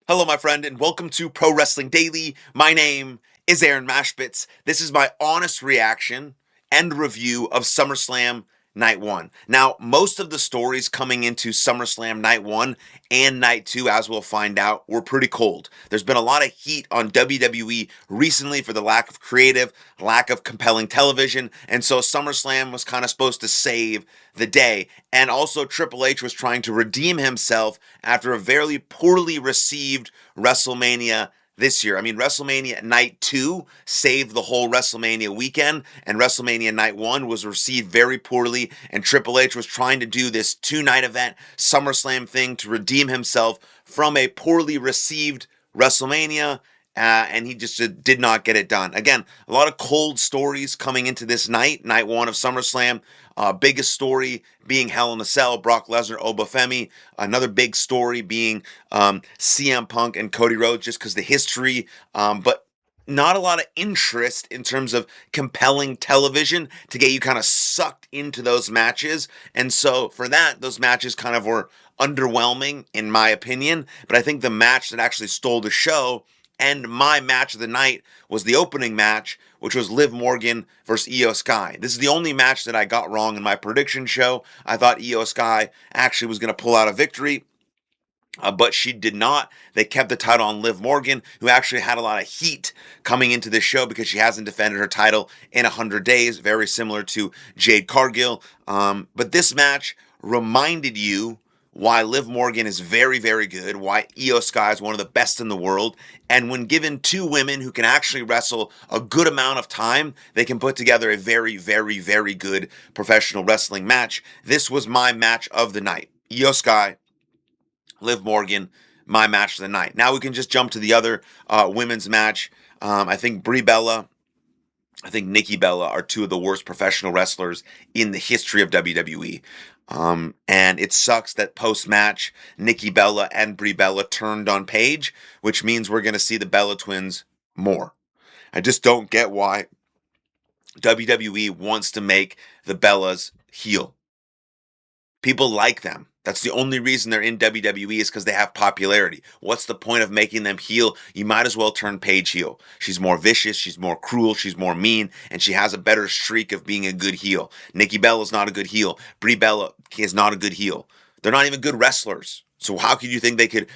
Hello, my friend, and welcome to Pro Wrestling Daily. My name is Aaron Machbitz. This is my honest reaction and review of SummerSlam Night 1. Now, most of the stories coming into SummerSlam Night 1 and Night 2, as we'll find out, were pretty cold. There's been a lot of heat on WWE recently for the lack of creative, lack of compelling television, and so SummerSlam was kind of supposed to save the day. And also, Triple H was trying to redeem himself after a very poorly received WrestleMania this year. I mean, WrestleMania Night 2 saved the whole WrestleMania weekend, and WrestleMania Night 1 was received very poorly, and Triple H was trying to do this two-night event, SummerSlam thing, to redeem himself from a poorly received WrestleMania, and he just did not get it done. Again, a lot of cold stories coming into this night 1 of SummerSlam. Biggest story being Hell in a Cell, Brock Lesnar, Obafemi. Another big story being CM Punk and Cody Rhodes, just because the history, but not a lot of interest in terms of compelling television to get you kind of sucked into those matches. And so for that, those matches kind of were underwhelming, in my opinion. But I think the match that actually stole the show and my match of the night was the opening match, which was Liv Morgan versus Io Sky. This is the only match that I got wrong in my prediction show. I thought Io Sky actually was going to pull out a victory, but she did not. They kept the title on Liv Morgan, who actually had a lot of heat coming into this show because she hasn't defended her title in 100 days, very similar to Jade Cargill. But this match reminded you why Liv Morgan is very, very good, why Io Sky is one of the best in the world, and when given two women who can actually wrestle a good amount of time, they can put together a very, very, very good professional wrestling match. This was my match of the night. Io Sky, Liv Morgan, my match of the night. Now we can just jump to the other women's match. I think Brie Bella, I think Nikki Bella are two of the worst professional wrestlers in the history of WWE. And it sucks that post-match, Nikki Bella and Brie Bella turned on Paige, which means we're going to see the Bella twins more. I just don't get why WWE wants to make the Bellas heel. People like them. That's the only reason they're in WWE is because they have popularity. What's the point of making them heel? You might as well turn Paige heel. She's more vicious, she's more cruel, she's more mean, and she has a better streak of being a good heel. Nikki Bella's not a good heel. Brie Bella is not a good heel. They're not even good wrestlers. So how could you think they could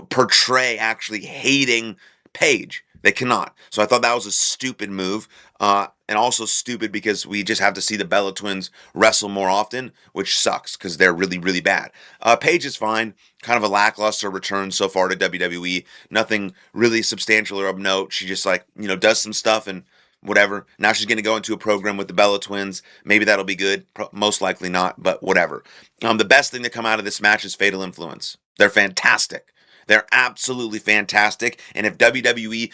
portray actually hating Paige? They cannot. So I thought that was a stupid move. And also stupid because we just have to see the Bella twins wrestle more often, which sucks because they're really, really bad. Paige is fine. Kind of a lackluster return so far to WWE. Nothing really substantial or of note. She just does some stuff and whatever. Now she's going to go into a program with the Bella twins. Maybe that'll be good. Most likely not, but whatever. The best thing to come out of this match is Fatal Influence. They're fantastic. They're absolutely fantastic. And if WWE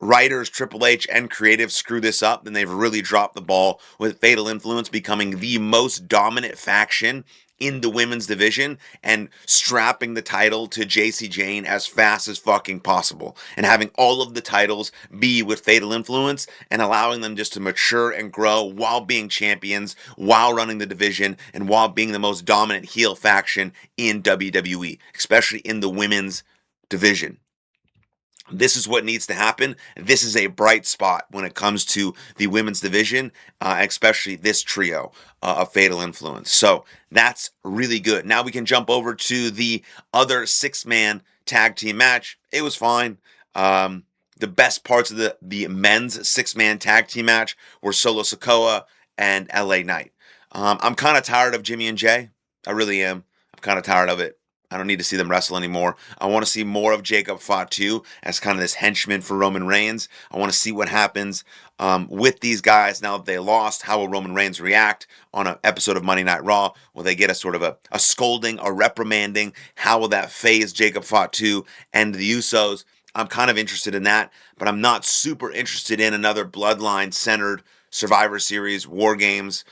writers, Triple H, and creative screw this up, then they've really dropped the ball with Fatal Influence becoming the most dominant faction in the women's division and strapping the title to JC Jane as fast as fucking possible and having all of the titles be with Fatal Influence and allowing them just to mature and grow while being champions, while running the division, and while being the most dominant heel faction in WWE, especially in the women's division. This is what needs to happen. This is a bright spot when it comes to the women's division, especially this trio of Fatal Influence. So that's really good. Now we can jump over to the other six-man tag team match. It was fine. The best parts of the men's six-man tag team match were Solo Sikoa and LA Knight. I'm kind of tired of Jimmy and Jay. I really am. I'm kind of tired of it. I don't need to see them wrestle anymore. I want to see more of Jacob Fatu as kind of this henchman for Roman Reigns. I want to see what happens with these guys now that they lost. How will Roman Reigns react on an episode of Monday Night Raw? Will they get a sort of a scolding, a reprimanding? How will that phase Jacob Fatu and the Usos? I'm kind of interested in that, but I'm not super interested in another bloodline-centered Survivor Series, War Games.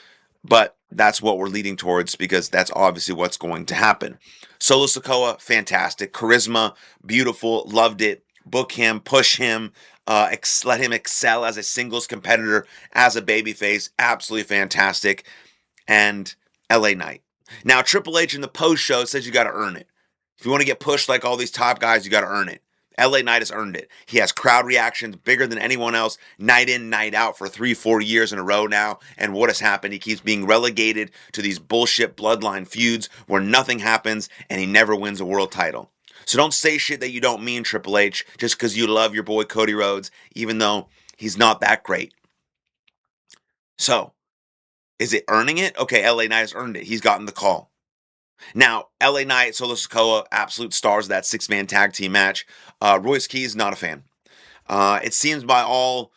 But that's what we're leading towards because that's obviously what's going to happen. Solo Sikoa, fantastic. Charisma, beautiful, loved it. Book him, push him, let him excel as a singles competitor, as a babyface. Absolutely fantastic. And LA Knight. Now, Triple H in the post show says you got to earn it. If you want to get pushed like all these top guys, you got to earn it. LA Knight has earned it. He has crowd reactions bigger than anyone else, night in, night out for 3-4 years in a row now. And what has happened? He keeps being relegated to these bullshit bloodline feuds where nothing happens and he never wins a world title. So don't say shit that you don't mean, Triple H, just because you love your boy Cody Rhodes, even though he's not that great. So, is it earning it? Okay, LA Knight has earned it. He's gotten the call. Now, LA Knight, Solo Sikoa, absolute stars of that 6-man tag team match. Royce Keys, not a fan. It seems by all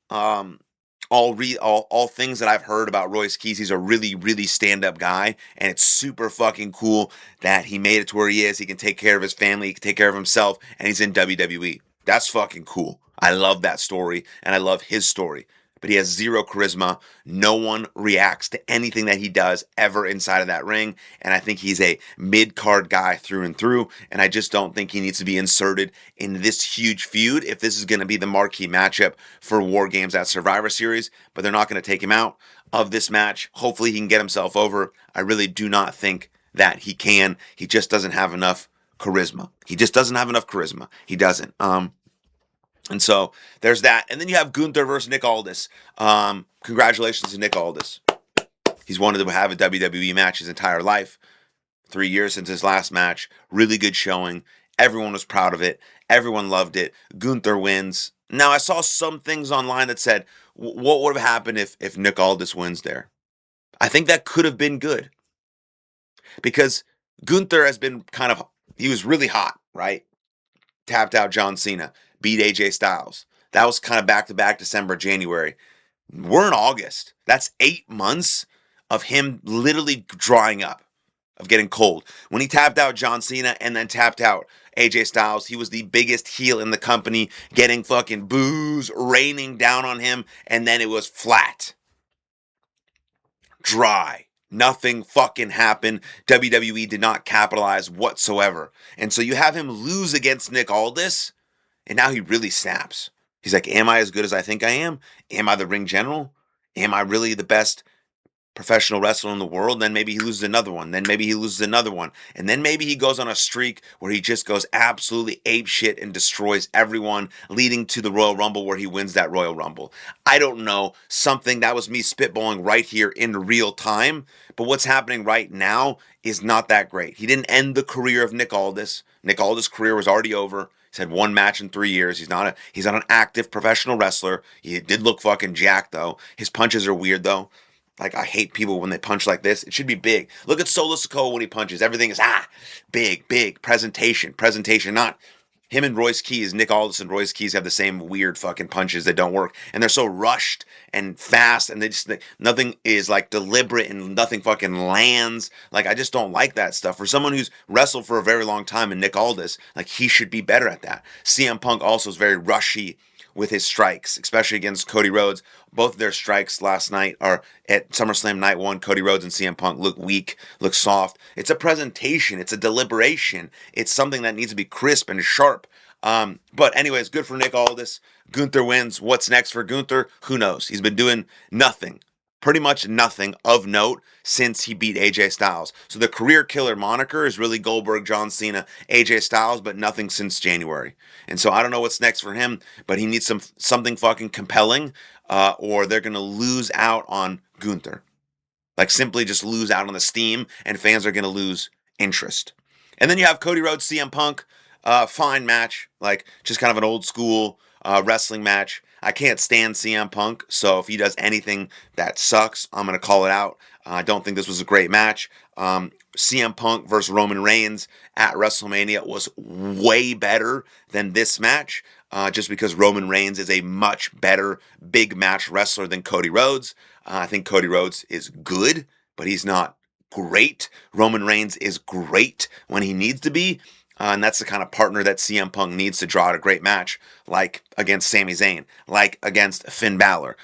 things that I've heard about Royce Keys, he's a really, really stand-up guy, and it's super fucking cool that he made it to where he is. He can take care of his family, he can take care of himself, and he's in WWE. That's fucking cool. I love that story, and I love his story. But he has zero charisma. No one reacts to anything that he does ever inside of that ring. And I think he's a mid-card guy through and through. And I just don't think he needs to be inserted in this huge feud if this is going to be the marquee matchup for War Games at Survivor Series. But they're not going to take him out of this match. Hopefully he can get himself over. I really do not think that he can. He just doesn't have enough charisma. He doesn't. And so there's that. And then you have Gunther versus Nick Aldis. Congratulations to Nick Aldis. He's wanted to have a WWE match his entire life. 3 years since his last match. Really good showing. Everyone was proud of it. Everyone loved it. Gunther wins. Now, I saw some things online that said, what would have happened if Nick Aldis wins there? I think that could have been good. Because Gunther has been he was really hot, right? Tapped out John Cena. Beat AJ Styles. That was kind of back-to-back December, January. We're in August. That's 8 months of him literally drying up, of getting cold. When he tapped out John Cena and then tapped out AJ Styles, he was the biggest heel in the company, getting fucking boos raining down on him, and then it was flat. Dry. Nothing fucking happened. WWE did not capitalize whatsoever. And so you have him lose against Nick Aldis, and now he really snaps. He's like, am I as good as I think I am? Am I the ring general? Am I really the best professional wrestler in the world? Then maybe he loses another one. Then maybe he loses another one. And then maybe he goes on a streak where he just goes absolutely ape shit and destroys everyone, leading to the Royal Rumble where he wins that Royal Rumble. I don't know. Something that was me spitballing right here in real time. But what's happening right now is not that great. He didn't end the career of Nick Aldis. Nick Aldis' career was already over. He's had one match in 3 years. He's not an active professional wrestler. He did look fucking jacked, though. His punches are weird, though. Like, I hate people when they punch like this. It should be big. Look at Solo Sikoa when he punches. Everything is, big. Presentation, not him and Royce Keys. Nick Aldis and Royce Keys have the same weird fucking punches that don't work. And they're so rushed and fast, and nothing is, like, deliberate, and nothing fucking lands. Like, I just don't like that stuff. For someone who's wrestled for a very long time, and Nick Aldis, like, he should be better at that. CM Punk also is very rushy with his strikes, especially against Cody Rhodes. Both of their strikes last night are at SummerSlam Night 1. Cody Rhodes and CM Punk look weak, look soft. It's a presentation. It's a deliberation. It's something that needs to be crisp and sharp. But anyways, good for Nick Aldis. Gunther wins. What's next for Gunther? Who knows? He's been doing nothing. Pretty much nothing of note since he beat AJ Styles. So the career killer moniker is really Goldberg, John Cena, AJ Styles, but nothing since January. And so I don't know what's next for him, but he needs something fucking compelling, or they're going to lose out on Gunther. Like, simply just lose out on the steam, and fans are going to lose interest. And then you have Cody Rhodes, CM Punk. Fine match. Like, just kind of an old school wrestling match. I can't stand CM Punk, so if he does anything that sucks, I'm going to call it out. I don't think this was a great match. CM Punk versus Roman Reigns at WrestleMania was way better than this match, just because Roman Reigns is a much better big match wrestler than Cody Rhodes. I think Cody Rhodes is good, but he's not great. Roman Reigns is great when he needs to be. And that's the kind of partner that CM Punk needs to draw out a great match, like against Sami Zayn, like against Finn Balor.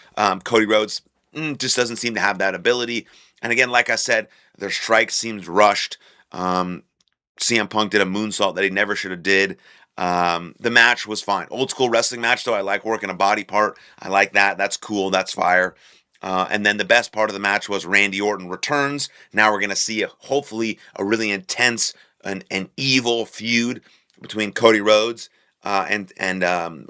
Cody Rhodes just doesn't seem to have that ability. And again, like I said, their strike seems rushed. CM Punk did a moonsault that he never should have did. The match was fine. Old school wrestling match, though. I like working a body part. I like that. That's cool. That's fire. And then the best part of the match was Randy Orton returns. Now we're going to see, hopefully, a really intense an evil feud between Cody Rhodes and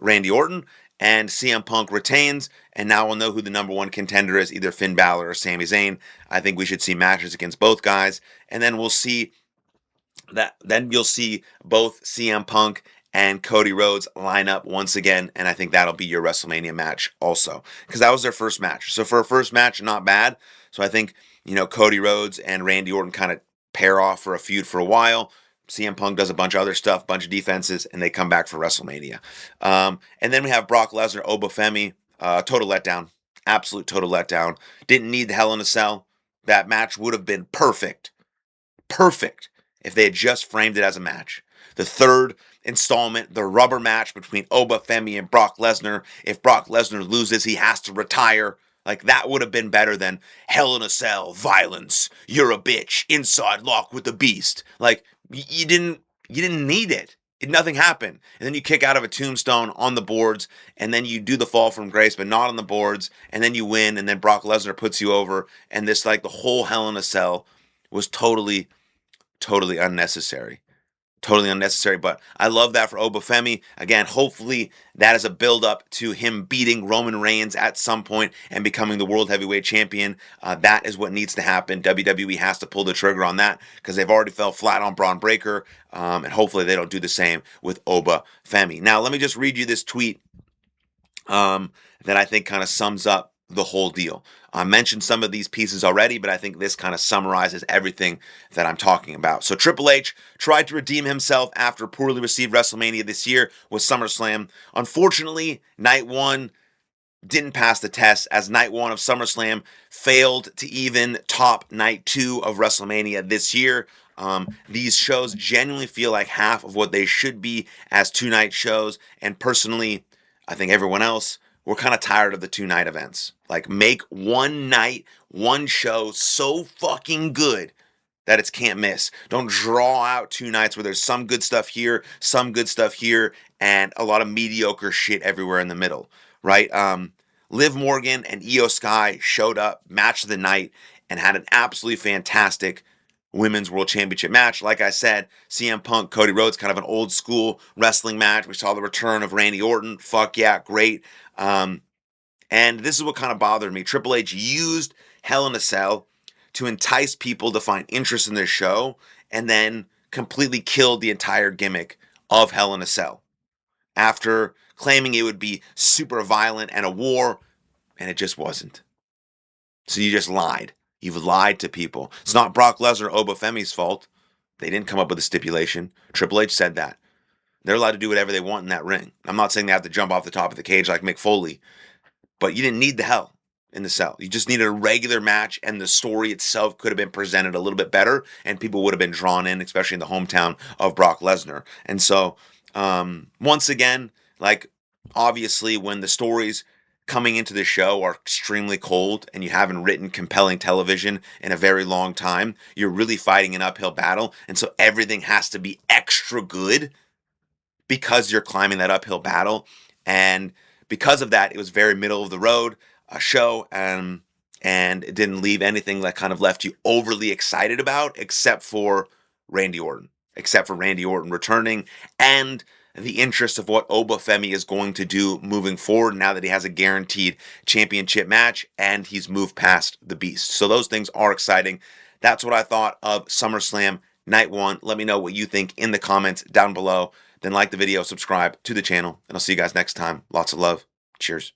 Randy Orton, and CM Punk retains, and now we'll know who the number one contender is, either Finn Balor or Sami Zayn. I think we should see matches against both guys, and then we'll see that. Then you'll see both CM Punk and Cody Rhodes line up once again, and I think that'll be your WrestleMania match also, because that was their first match. So for a first match, not bad. So I think Cody Rhodes and Randy Orton kind of pair off for a feud for a while. CM Punk does a bunch of other stuff, bunch of defenses, and they come back for WrestleMania. And then we have Brock Lesnar, Obafemi. Total letdown. Absolute total letdown. Didn't need the Hell in a Cell. That match would have been perfect. Perfect if they had just framed it as a match. The third installment, the rubber match between Obafemi and Brock Lesnar. If Brock Lesnar loses, he has to retire. Like, that would have been better than Hell in a Cell, violence, you're a bitch, inside lock with the beast. Like, you didn't need it. Nothing happened. And then you kick out of a tombstone on the boards, and then you do the fall from grace, but not on the boards, and then you win, and then Brock Lesnar puts you over, and this, like, the whole Hell in a Cell was totally unnecessary. Totally unnecessary, but I love that for Obafemi. Again, hopefully that is a build-up to him beating Roman Reigns at some point and becoming the World Heavyweight Champion. That is what needs to happen. WWE has to pull the trigger on that because they've already fell flat on Braun Breaker, and hopefully they don't do the same with Obafemi. Now, let me just read you this tweet that I think kind of sums up the whole deal. I mentioned some of these pieces already, but I think this kind of summarizes everything that I'm talking about. So Triple H tried to redeem himself after poorly received WrestleMania this year with SummerSlam. Unfortunately, night one didn't pass the test, as night one of SummerSlam failed to even top night two of WrestleMania this year. These shows genuinely feel like half of what they should be as two-night shows, and personally, I think everyone else, we're kind of tired of the two-night events. Like, make one night, one show so fucking good that it's can't miss. Don't draw out two nights where there's some good stuff here, some good stuff here, and a lot of mediocre shit everywhere in the middle, right? Liv Morgan and Io Sky showed up, match of the night, and had an absolutely fantastic Women's World Championship match. Like I said, CM Punk, Cody Rhodes, kind of an old school wrestling match. We saw the return of Randy Orton. Fuck yeah, great. And this is what kind of bothered me. Triple H used Hell in a Cell to entice people to find interest in their show, and then completely killed the entire gimmick of Hell in a Cell after claiming it would be super violent and a war, and it just wasn't. So you just lied. You've lied to people. It's not Brock Lesnar or Obafemi's fault. They didn't come up with a stipulation. Triple H said that. They're allowed to do whatever they want in that ring. I'm not saying they have to jump off the top of the cage like Mick Foley, but you didn't need the Hell in the Cell. You just needed a regular match, and the story itself could have been presented a little bit better, and people would have been drawn in, especially in the hometown of Brock Lesnar. And so, once again, like, obviously when the stories coming into the show are extremely cold and you haven't written compelling television in a very long time, you're really fighting an uphill battle. And so everything has to be extra good because you're climbing that uphill battle. And because of that, it was very middle of the road show, and it didn't leave anything that kind of left you overly excited about, except for Randy Orton returning, and the interest of what Obafemi is going to do moving forward now that he has a guaranteed championship match and he's moved past the Beast. So those things are exciting. That's what I thought of SummerSlam Night 1. Let me know what you think in the comments down below. Then like the video, subscribe to the channel, and I'll see you guys next time. Lots of love. Cheers.